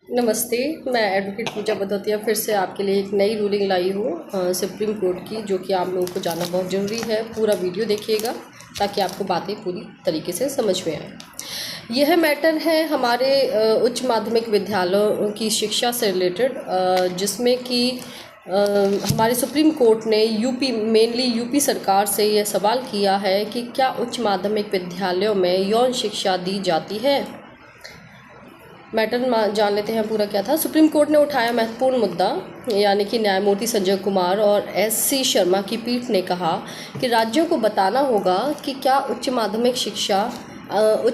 नमस्ते। मैं एडवोकेट पूजा भदौतिया फिर से आपके लिए एक नई रूलिंग लाई हूँ सुप्रीम कोर्ट की, जो कि आप लोगों को जानना बहुत ज़रूरी है। पूरा वीडियो देखिएगा ताकि आपको बातें पूरी तरीके से समझ में आए। यह मैटर है हमारे उच्च माध्यमिक विद्यालयों की शिक्षा से रिलेटेड, जिसमें कि हमारे सुप्रीम कोर्ट ने मेनली यूपी सरकार से यह सवाल किया है कि क्या उच्च माध्यमिक विद्यालयों में यौन शिक्षा दी जाती है। मैटर जान लेते हैं पूरा क्या था। सुप्रीम कोर्ट ने उठाया महत्वपूर्ण मुद्दा, यानी कि न्यायमूर्ति संजय कुमार और एस.सी. शर्मा की पीठ ने कहा कि राज्यों को बताना होगा कि क्या उच्च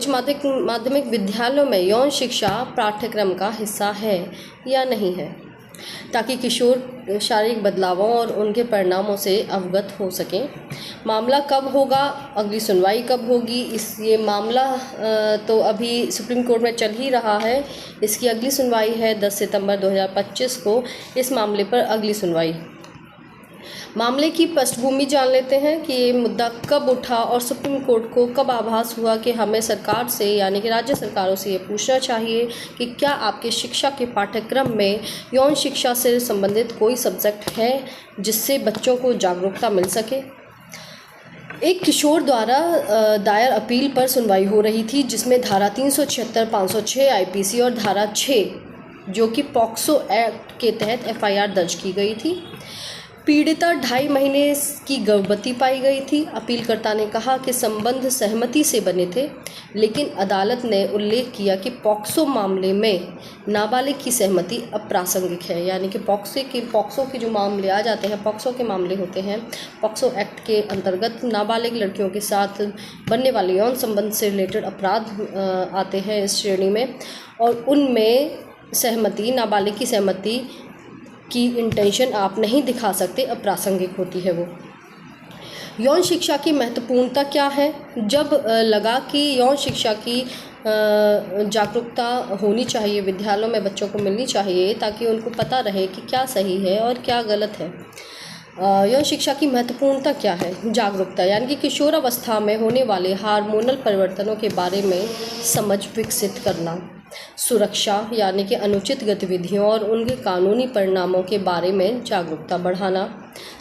माध्यमिक विद्यालयों में यौन शिक्षा पाठ्यक्रम का हिस्सा है या नहीं है, ताकि किशोर शारीरिक बदलावों और उनके परिणामों से अवगत हो सकें। मामला कब होगा, अगली सुनवाई कब होगी, ये मामला तो अभी सुप्रीम कोर्ट में चल ही रहा है। इसकी अगली सुनवाई है 10 सितंबर 2025 को। इस मामले पर अगली सुनवाई। मामले की पृष्ठभूमि जान लेते हैं कि ये मुद्दा कब उठा और सुप्रीम कोर्ट को कब आभास हुआ कि हमें सरकार से, यानी कि राज्य सरकारों से ये पूछना चाहिए कि क्या आपके शिक्षा के पाठ्यक्रम में यौन शिक्षा से संबंधित कोई सब्जेक्ट है जिससे बच्चों को जागरूकता मिल सके। एक किशोर द्वारा दायर अपील पर सुनवाई हो रही थी, जिसमें धारा 376, 506 आईपीसी और धारा 6 जो कि पॉक्सो एक्ट के तहत एफआईआर दर्ज की गई थी। पीड़िता 2.5 महीने की गर्भवती पाई गई थी। अपीलकर्ता ने कहा कि संबंध सहमति से बने थे, लेकिन अदालत ने उल्लेख किया कि पॉक्सो मामले में नाबालिग की सहमति अप्रासंगिक है। यानी कि पॉक्सो के जो मामले आ जाते हैं, पॉक्सो के मामले होते हैं, पॉक्सो एक्ट के अंतर्गत नाबालिग लड़कियों के साथ बनने वाले यौन संबंध से रिलेटेड अपराध आते हैं इस श्रेणी में, और उनमें नाबालिग की सहमति की इंटेंशन आप नहीं दिखा सकते, अप्रासंगिक होती है वो। यौन शिक्षा की महत्वपूर्णता क्या है। जब लगा कि यौन शिक्षा की जागरूकता होनी चाहिए, विद्यालयों में बच्चों को मिलनी चाहिए, ताकि उनको पता रहे कि क्या सही है और क्या गलत है। यौन शिक्षा की महत्वपूर्णता क्या है। जागरूकता, यानी कि किशोर अवस्था में होने वाले हार्मोनल परिवर्तनों के बारे में समझ विकसित करना। सुरक्षा, यानी कि अनुचित गतिविधियों और उनके कानूनी परिणामों के बारे में जागरूकता बढ़ाना।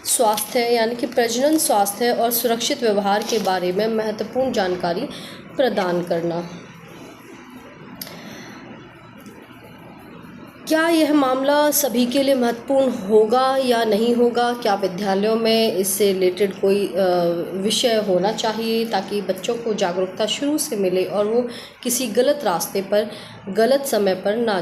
स्वास्थ्य, यानी कि प्रजनन स्वास्थ्य और सुरक्षित व्यवहार के बारे में महत्वपूर्ण जानकारी प्रदान करना। क्या यह मामला सभी के लिए महत्वपूर्ण होगा या नहीं होगा। क्या विद्यालयों में इससे रिलेटेड कोई विषय होना चाहिए, ताकि बच्चों को जागरूकता शुरू से मिले और वो किसी गलत रास्ते पर गलत समय पर ना जाए।